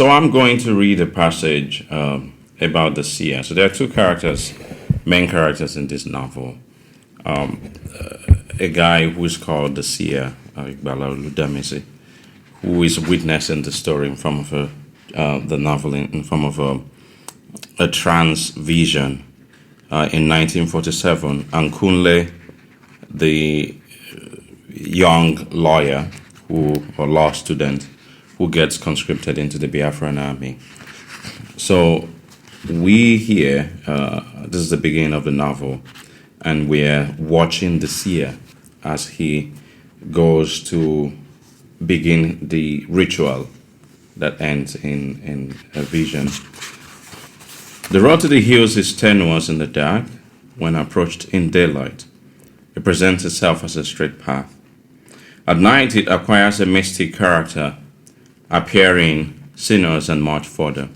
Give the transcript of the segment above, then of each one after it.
So I'm going to read a passage about the seer. So there are two characters, main characters in this novel. A guy who is called the seer, Igbala Oludamisi, who is witnessing the story in form of the novel in form of a trance vision in 1947, and Kunle, the young lawyer or law student who gets conscripted into the Biafran army. So we here, this is the beginning of the novel, and we're watching the seer as he goes to begin the ritual that ends in a vision. The road to the hills is tenuous in the dark. When approached in daylight, it presents itself as a straight path. At night, it acquires a mystic character, appearing sinuous and much further.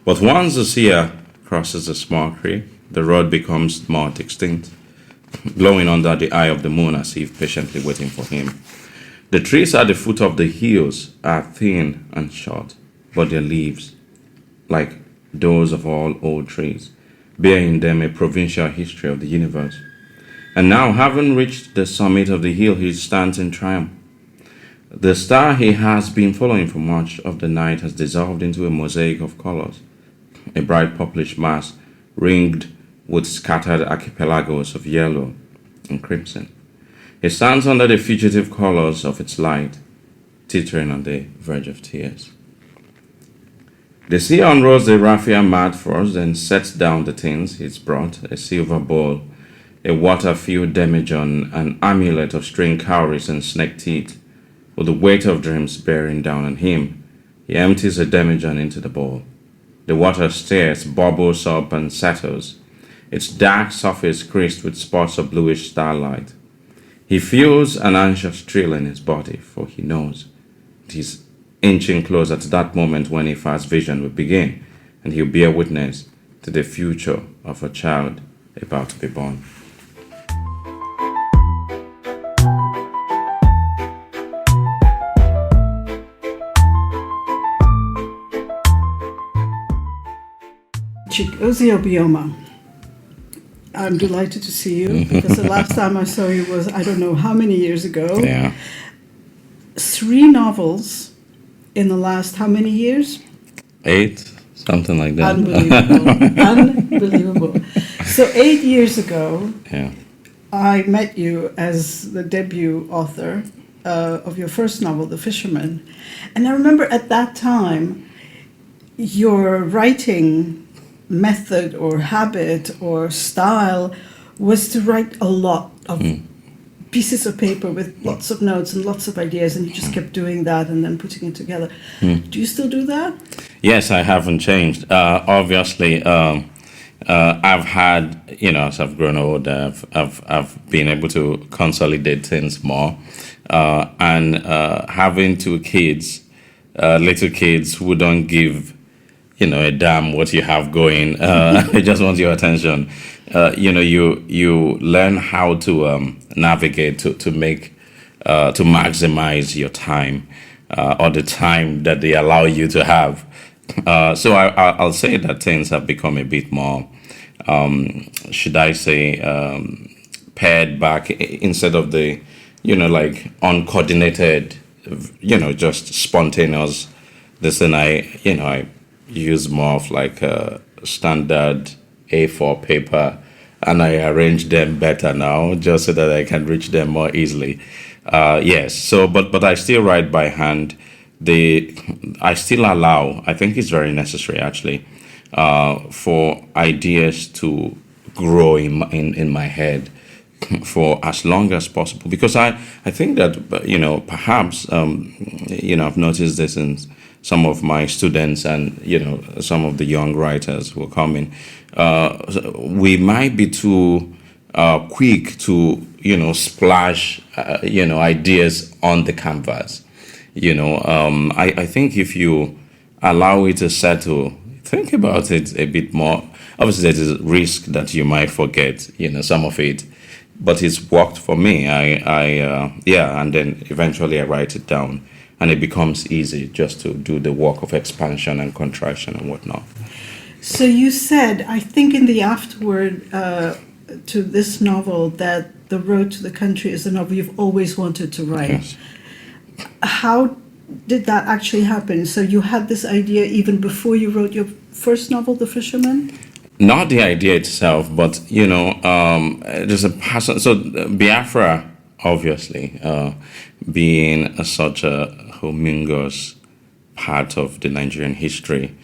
But once the seer crosses a small creek, the road becomes more distinct, glowing under the eye of the moon as if patiently waiting for him. The trees at the foot of the hills are thin and short, but their leaves, like those of all old trees, bear in them a provincial history of the universe. And now, having reached the summit of the hill, he stands in triumph. The star he has been following for much of the night has dissolved into a mosaic of colors, a bright purplish mass ringed with scattered archipelagos of yellow and crimson. He stands under the fugitive colors of its light, teetering on the verge of tears. The seer unrolls the raffia mat first, then sets down the things he's brought: a silver bowl, a water-filled demijohn, an amulet of string cowries and snake teeth. With the weight of dreams bearing down on him, he empties the demijohn into the bowl. The water stirs, bubbles up, and settles, its dark surface creased with spots of bluish starlight. He feels an anxious thrill in his body, for he knows it is inching closer to that moment when a fast vision will begin, and he'll bear witness to the future of a child about to be born. Chigozie Obioma, I'm delighted to see you because the last time I saw you was I don't know how many years ago. Yeah. 3 novels in the last how many years? 8, something like that. Unbelievable. Unbelievable. So 8 years ago, Yeah. I met you as the debut author of your first novel, The Fisherman. And I remember at that time, your writing method or habit or style was to write a lot of pieces of paper with lots of notes and lots of ideas, and you just kept doing that and then putting it together. Do you still do that? Yes, I haven't changed. Obviously, I've had, as I've grown older, I've been able to consolidate things more. And having 2 kids, little kids who don't give a damn what you have going. They just want your attention. You learn how to navigate to make to maximize your time or the time that they allow you to have. So I'll say that things have become a bit more, should I say, pared back instead of the, like uncoordinated, just spontaneous. This thing I use more of like a standard A4 paper, and I arrange them better now just so that I can reach them more easily. Yes, so but I still write by hand. I still allow, I think it's very necessary actually, for ideas to grow in my head for as long as possible, because I think that perhaps I've noticed this in some of my students and some of the young writers who are coming. We might be too quick to splash ideas on the canvas. I think if you allow it to settle, think about it a bit more. Obviously, there's a risk that you might forget some of it, but it's worked for me. And then eventually I write it down and it becomes easy just to do the work of expansion and contraction and whatnot. So you said, I think in the afterword to this novel, that The Road to the Country is a novel you've always wanted to write. Yes. How did that actually happen? So you had this idea even before you wrote your first novel, The Fisherman? Not the idea itself, but there's a passion. So Biafra, obviously, being such a humongous part of the Nigerian history,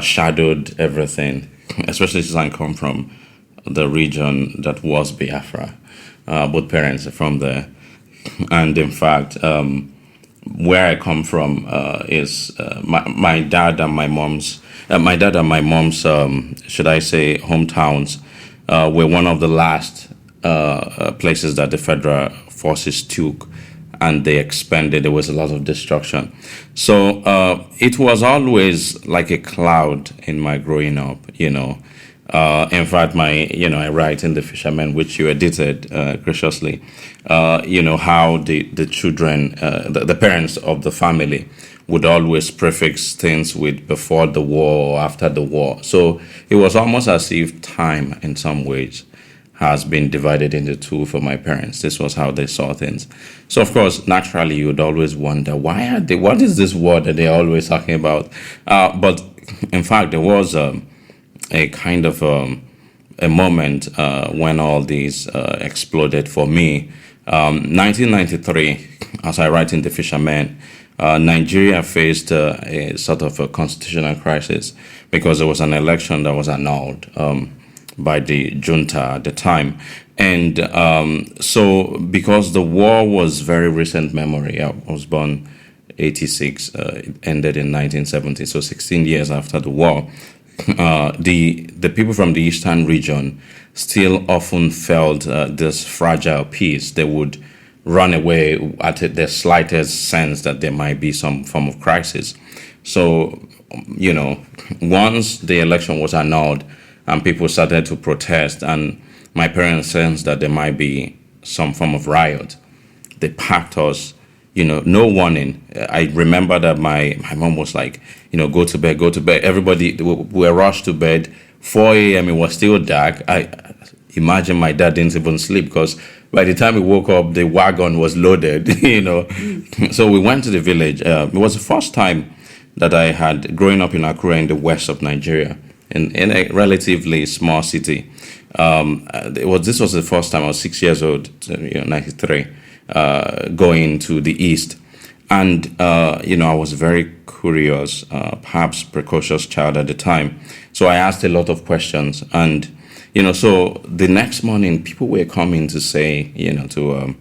shadowed everything, especially since I come from the region that was Biafra. Both parents are from there, and in fact, where I come from is my dad and my mom's. Should I say, hometowns were one of the last places that the federal forces took, and they expanded. There was a lot of destruction. So it was always like a cloud in my growing up, In fact, I write in The Fisherman, which you edited graciously, how the children, the parents of the family would always prefix things with before the war or after the war. So it was almost as if time, in some ways, has been divided into two for my parents. This was how they saw things. So, of course, naturally, you would always wonder, what is this war that they're always talking about? But, in fact, there was a kind of a moment when all these exploded for me. 1993, as I write in The Fisherman, Nigeria faced a sort of a constitutional crisis because there was an election that was annulled by the junta at the time. And so because the war was very recent memory, I was born 86, it ended in 1970, so 16 years after the war, the people from the eastern region still often felt this fragile peace. They would run away at the slightest sense that there might be some form of crisis. So, once the election was annulled and people started to protest, and my parents sensed that there might be some form of riot, they packed us, no warning. I remember that my mom was like, go to bed, go to bed. Everybody, we were rushed to bed. 4 a.m., it was still dark. I imagine my dad didn't even sleep because by the time we woke up, the wagon was loaded, So we went to the village. It was the first time that I had, growing up in Akure in the west of Nigeria, in a relatively small city. This was the first time I was 6 years old, 93, going to the east. And, I was very curious, perhaps precocious child at the time. So I asked a lot of questions. And, so the next morning, people were coming to say, to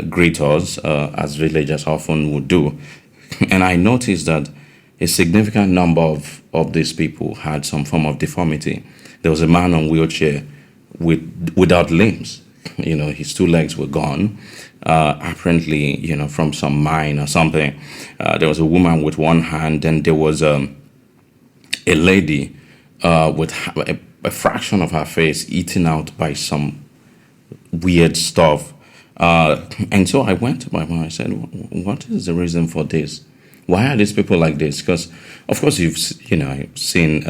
greet us, as villagers often would do. And I noticed that a significant number of these people had some form of deformity. There was a man on wheelchair without limbs. His two legs were gone, apparently, from some mine or something. There was a woman with one hand, and there was a lady with a fraction of her face eaten out by some weird stuff. And so I went to my mom. I said, "What is the reason for this? Why are these people like this?" Because, of course, you've seen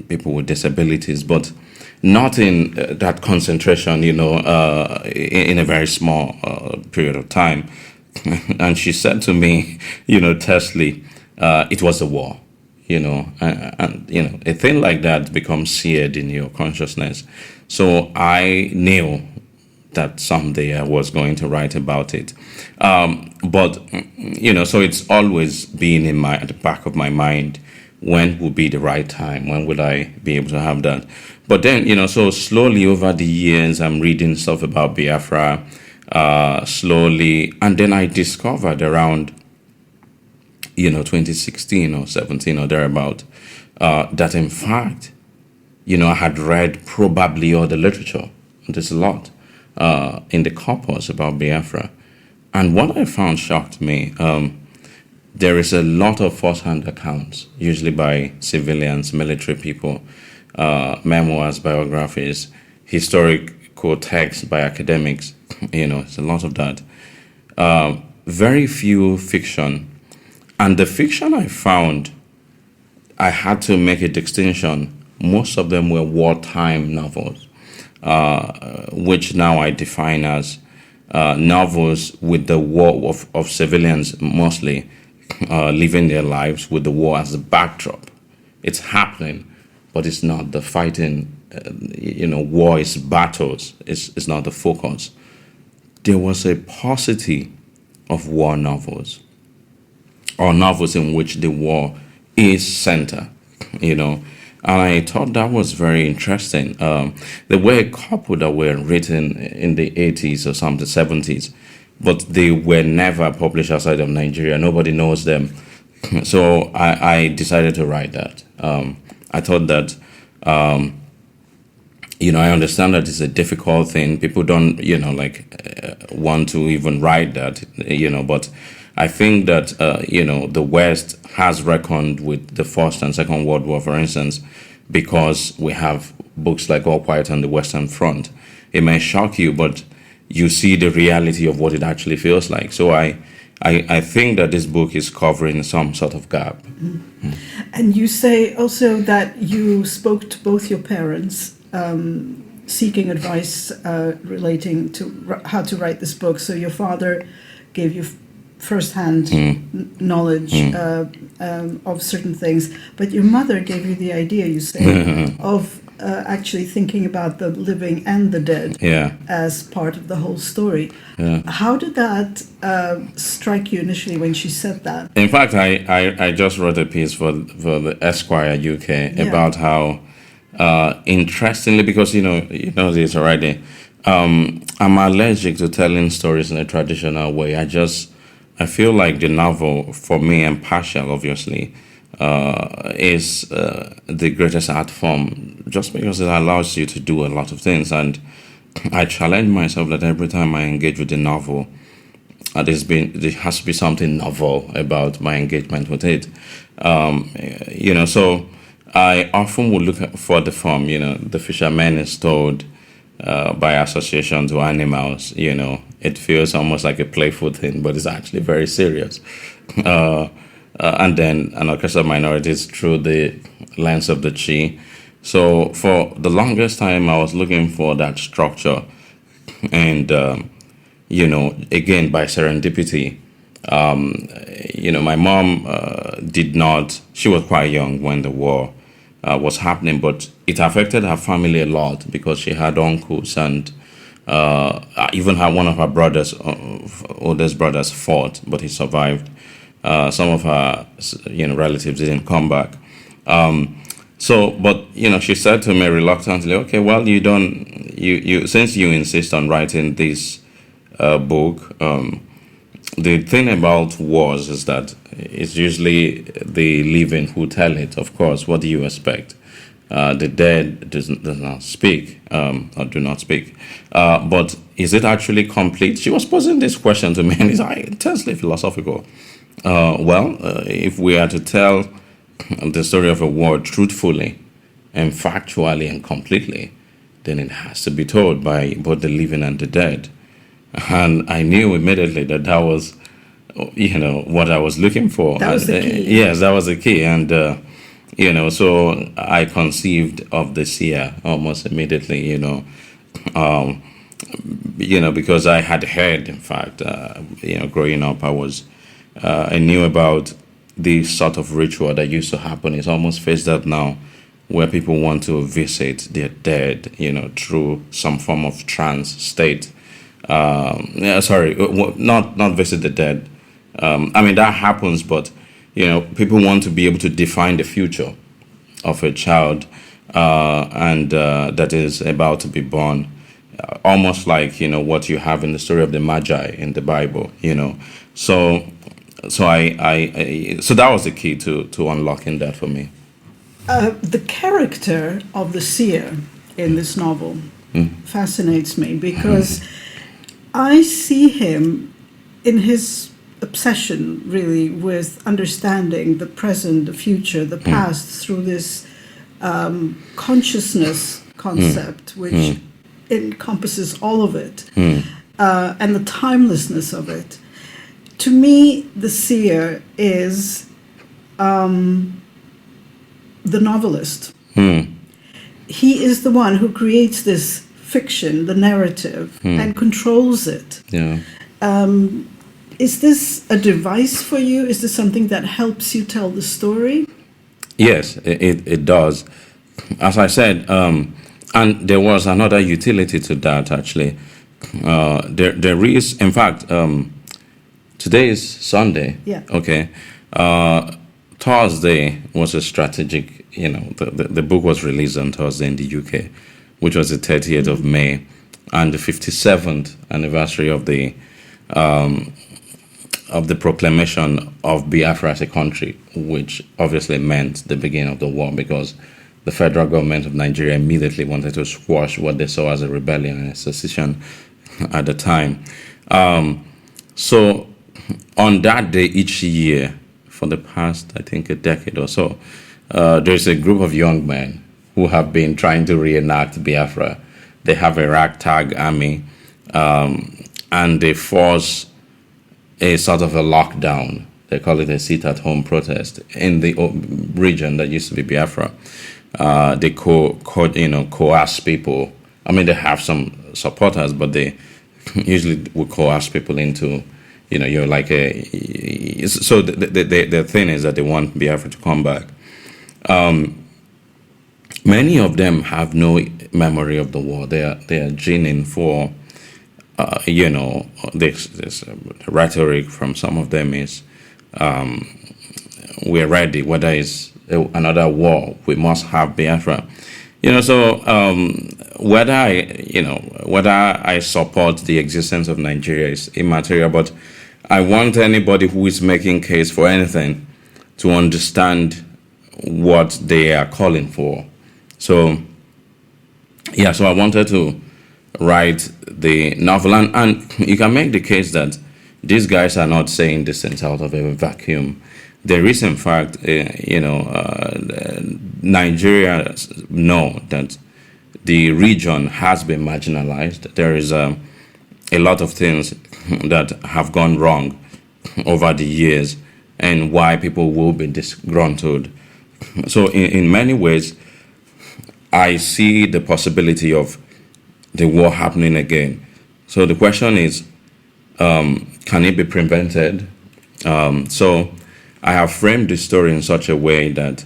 people with disabilities, but not in that concentration, in a very small period of time. And she said to me, tersely, it was a war, and a thing like that becomes seared in your consciousness. So I knew that someday I was going to write about it. But so it's always been at the back of my mind, when would be the right time? When would I be able to have that? But then, so slowly over the years, I'm reading stuff about Biafra, slowly. And then I discovered around, 2016 or 17 or thereabout, that in fact, I had read probably all the literature. There's a lot in the corpus about Biafra. And what I found shocked me. There is a lot of first-hand accounts, usually by civilians, military people, memoirs, biographies, historical texts by academics. It's a lot of that. very few fiction. And the fiction I found, I had to make a distinction. Most of them were wartime novels, which now I define as novels with the war of civilians mostly living their lives with the war as a backdrop. It's happening, but it's not the fighting. War is battles. It's not the focus. There was a paucity of war novels, or novels in which the war is center, and I thought that was very interesting. There were a couple that were written in the 80s or some the 70s, but they were never published outside of Nigeria. Nobody knows them. So I decided to write that. I thought that, I understand that it's a difficult thing. People don't, want to even write that, but I think that, the West has reckoned with the First and Second World War, for instance, because we have books like All Quiet on the Western Front. It may shock you, but you see the reality of what it actually feels like. So I think that this book is covering some sort of gap. Mm-hmm. And you say also that you spoke to both your parents, seeking advice relating to how to write this book. So your father gave you first-hand knowledge of certain things, but your mother gave you the idea, you say, of actually thinking about the living and the dead as part of the whole story. Yeah. How did that strike you initially when she said that? In fact, I just wrote a piece for the Esquire UK about how, interestingly, because you know this already, I'm allergic to telling stories in a traditional way. I feel like the novel, for me, and partial, obviously, is the greatest art form, just because it allows you to do a lot of things. And I challenge myself that every time I engage with the novel, there has to be something novel about my engagement with it. So I often would look for the form. The fisherman is told by association to animals. It feels almost like a playful thing, but it's actually very serious. And then an orchestra of minorities through the lens of the chi. So for the longest time, I was looking for that structure. And, again, by serendipity, my mom she was quite young when the war was happening, but it affected her family a lot because she had uncles and even one of her brothers, oldest brothers, fought, but he survived. Some of her, relatives didn't come back. But she said to me reluctantly, "Okay, well, you since you insist on writing this book, the thing about wars is that it's usually the living who tell it. Of course, what do you expect? The dead does not speak, or do not speak. But is it actually complete?" She was posing this question to me, and it's intensely philosophical. If we are to tell the story of a war truthfully and factually and completely, then it has to be told by both the living and the dead. And I knew immediately that was, what I was looking for. That was the key. Yes, that was the key. And, so I conceived of the seer almost immediately, because I had heard, in fact, growing up, I knew about the sort of ritual that used to happen. It's almost phased out now, where people want to visit their dead, through some form of trance state. Not visit the dead. That happens, but people want to be able to define the future of a child, and that is about to be born. Almost like what you have in the story of the Magi in the Bible. So that was the key to unlocking that for me. The character of the seer in this novel fascinates me because I see him in his obsession, really, with understanding the present, the future, the past through this consciousness concept, which encompasses all of it, and the timelessness of it. to me, the seer is the novelist. He is the one who creates this fiction, the narrative, and controls it. Yeah. Is this a device for you? Is this something that helps you tell the story? Yes, it does. As I said, and there was another utility to that, actually. There is, in fact, today is Sunday. Yeah. Okay. Thursday was a strategic, the book was released on Thursday in the UK, which was the 30th of May, and the 57th anniversary of the proclamation of Biafra as a country, which obviously meant the beginning of the war, because the federal government of Nigeria immediately wanted to squash what they saw as a rebellion and a secession at the time. So on that day each year, for the past, I think, a decade or so, there's a group of young men who have been trying to reenact Biafra. They have a ragtag army, and they force a sort of a lockdown. They call it a sit-at-home protest in the region that used to be Biafra. They coerce people. I mean, they have some supporters, but they usually would coerce people into, you're like a. So the thing is that they want Biafra to come back. Many of them have no memory of the war. They are gening for. This rhetoric from some of them is, we're ready. Whether it's another war, we must have Biafra. So whether I support the existence of Nigeria is immaterial, but I want anybody who is making case for anything to understand what they are calling for. So I wanted to write the novel, and you can make the case that these guys are not saying this things out of a vacuum. There is, in fact, Nigeria know that the region has been marginalized. There is a lot of things that have gone wrong over the years, and why people will be disgruntled. So in many ways, I see the possibility of the war happening again. So the question is, can it be prevented? So I have framed the story in such a way that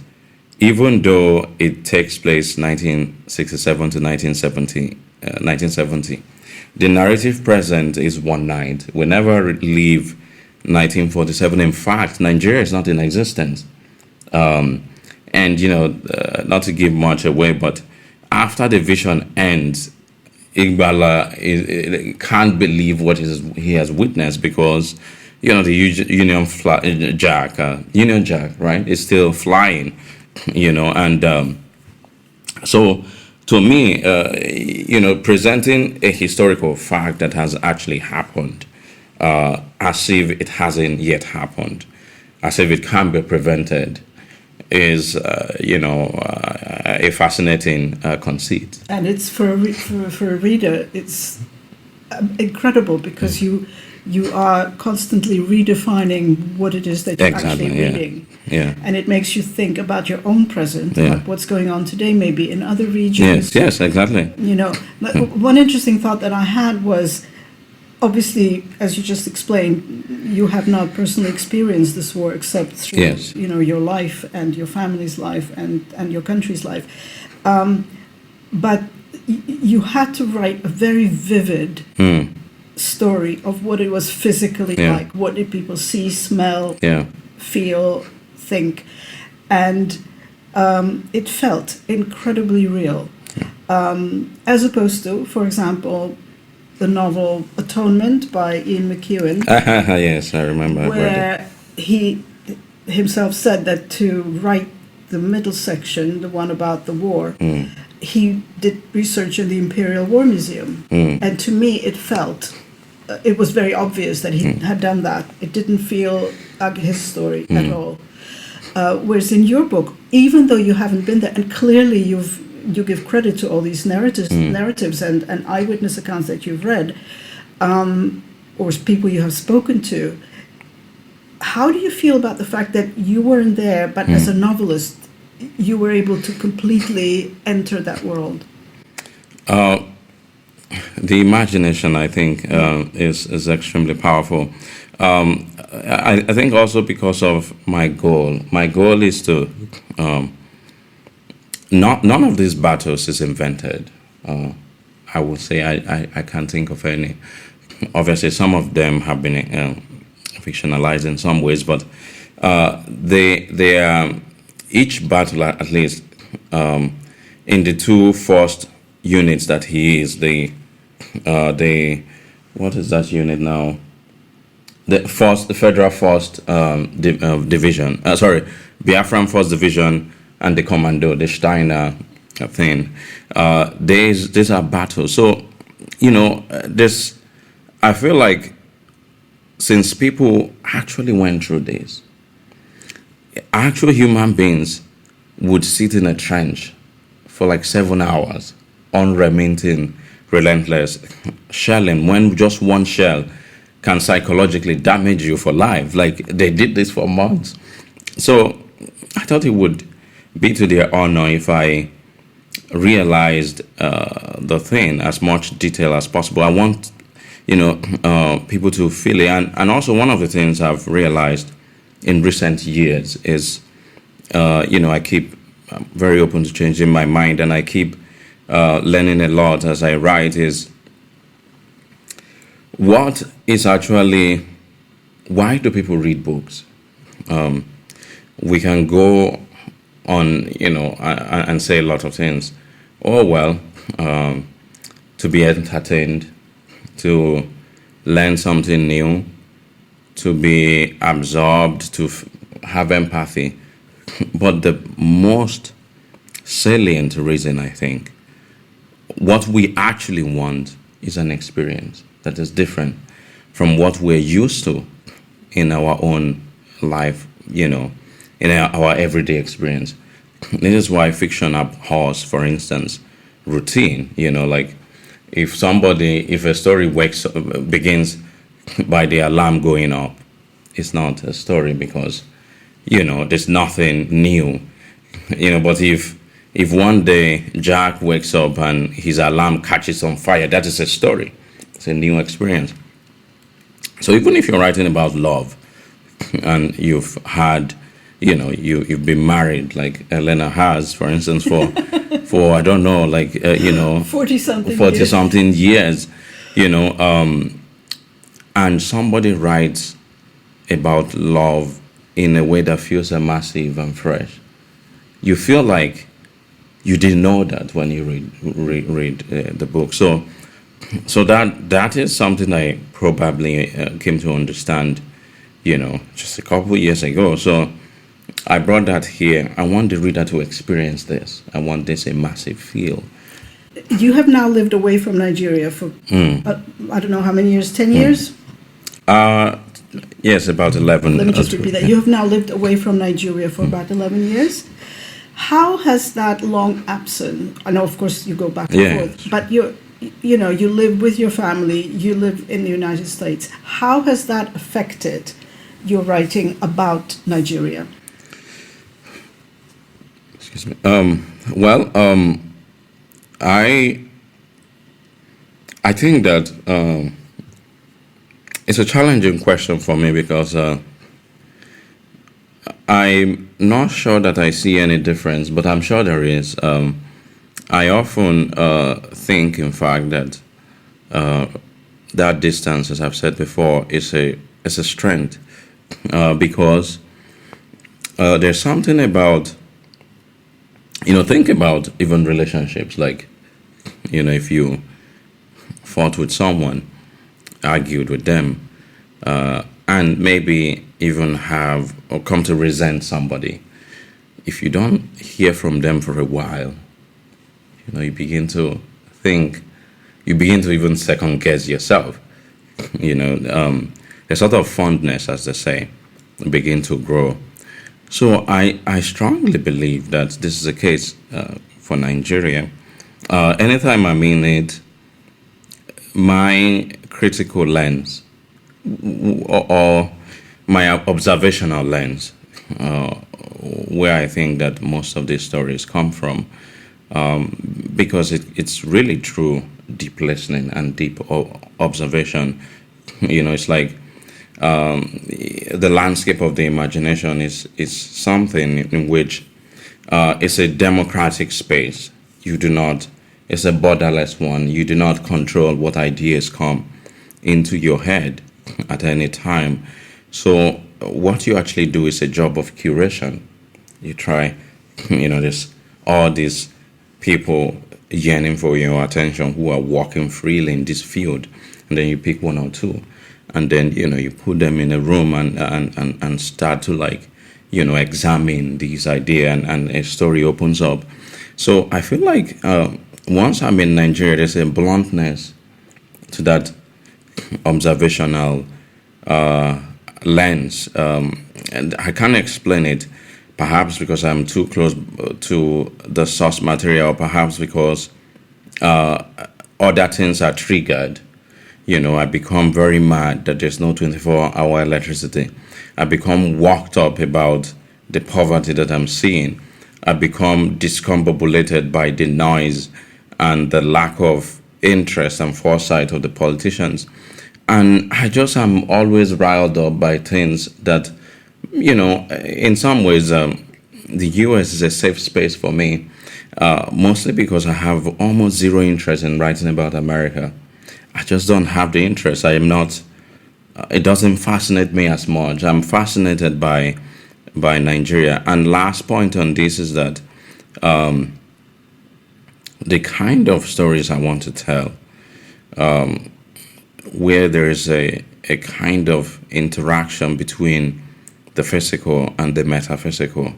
even though it takes place 1967 to 1970, the narrative present is one night. We never leave 1947. In fact, Nigeria is not in existence. And, not to give much away, but after the vision ends, Igbala can't believe what he has witnessed, because the Union Jack, right, is still flying, and so to me, presenting a historical fact that has actually happened, as if it hasn't yet happened, as if it can be prevented, is a fascinating conceit. And it's for a reader, it's incredible, because you are constantly redefining what it is that you're actually reading. Yeah. And it makes you think about your own present, about what's going on today, maybe in other regions. Yes, exactly. One interesting thought that I had was, obviously, as you just explained, you have not personally experienced this war except through your life and your family's life and your country's life. But you had to write a very vivid story of what it was physically like. What did people see, smell, feel, think? And it felt incredibly real. As opposed to, for example, the novel Atonement by Ian McEwan. Yes, I remember. Where he himself said that to write the middle section, the one about the war, he did research in the Imperial War Museum. And to me, it felt, it was very obvious that he had done that. It didn't feel like his story at all. Whereas in your book, even though you haven't been there, and clearly you give credit to all these narratives and eyewitness accounts that you've read, or people you have spoken to, how do you feel about the fact that you weren't there, but as a novelist, you were able to completely enter that world? The imagination, I think, is extremely powerful. I think also because of my goal. My goal is to none of these battles is invented. I would say I can't think of any. Obviously, some of them have been fictionalized in some ways, but they are each battle at least in the two first units that he is the what is that unit now? The Federal First Division. Biafran First Division and the Commando, the Steiner thing. These are battles. So, this. I feel like since people actually went through this, actual human beings would sit in a trench for like 7 hours, unremitting, relentless shelling, when just one shell can psychologically damage you for life. Like, they did this for months. So I thought it would be to their honor if I realized the thing as much detail as possible. I want people to feel it. And also, one of the things I've realized in recent years is, I keep very open to changing my mind, and I keep learning a lot as I write, is what is actually, why do people read books? We can go on, and say a lot of things. Oh, well, to be entertained, to learn something new, to be absorbed, to have empathy. But the most salient reason, I think, what we actually want is an experience that is different from what we're used to in our own life, in our everyday experience. This is why fiction abhors, for instance, routine. Like, if a story begins by the alarm going up, it's not a story, because, there's nothing new. But if one day Jack wakes up and his alarm catches on fire, that is a story. It's a new experience. So even if you're writing about love and you've had, you've been married, like Elena has, for instance, for I don't know, 40-something years, and somebody writes about love in a way that feels immersive and fresh. You feel like you didn't know that when you read the book. So that is something I probably came to understand, just a couple of years ago. So I brought that here. I want the reader to experience this. I want this immersive feel. You have now lived away from Nigeria for, I don't know how many years, 10 years? Yes, about 11. Let me just repeat that. You have now lived away from Nigeria for about 11 years. How has that long absence, I know, of course, you go back and forth, but you live with your family, you live in the United States. How has that affected your writing about Nigeria? Excuse me. I think that it's a challenging question for me, because I'm not sure that I see any difference, but I'm sure there is. I often think, in fact, that that distance, as I've said before, is a strength, because there's something about, think about even relationships, like, if you fought with someone, argued with them, and maybe even have or come to resent somebody. If you don't hear from them for a while, you begin to think, you begin to even second guess yourself. A sort of fondness, as they say, begin to grow. So I strongly believe that this is the case for Nigeria. Anytime I'm in it, my critical lens or my observational lens, where I think that most of these stories come from, because it's really true deep listening and deep observation. It's like the landscape of the imagination is something in which it's a democratic space. It's a borderless one. You do not control what ideas come into your head at any time. So what you actually do is a job of curation. You try, there's all these people yearning for your attention who are walking freely in this field, and then you pick one or two, and then you put them in a room and start to examine these ideas, and a story opens up. So I feel like once I'm in Nigeria, there's a bluntness to that observational lens, and I can't explain it. Perhaps because I'm too close to the source material, perhaps because other things are triggered. I become very mad that there's no 24-hour electricity. I become worked up about the poverty that I'm seeing. I become discombobulated by the noise and the lack of interest and foresight of the politicians. And I just am always riled up by things that, in some ways, the US is a safe space for me, mostly because I have almost zero interest in writing about America. I just don't have the interest. I am not, it doesn't fascinate me as much. I'm fascinated by Nigeria. And last point on this is that the kind of stories I want to tell, where there is a kind of interaction between the physical and the metaphysical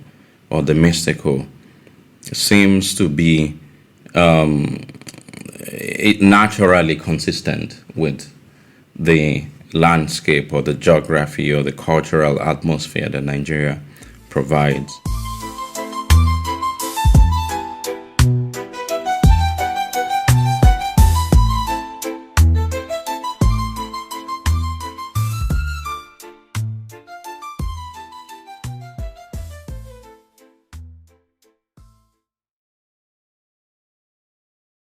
or the mystical, seems to be naturally consistent with the landscape or the geography or the cultural atmosphere that Nigeria provides.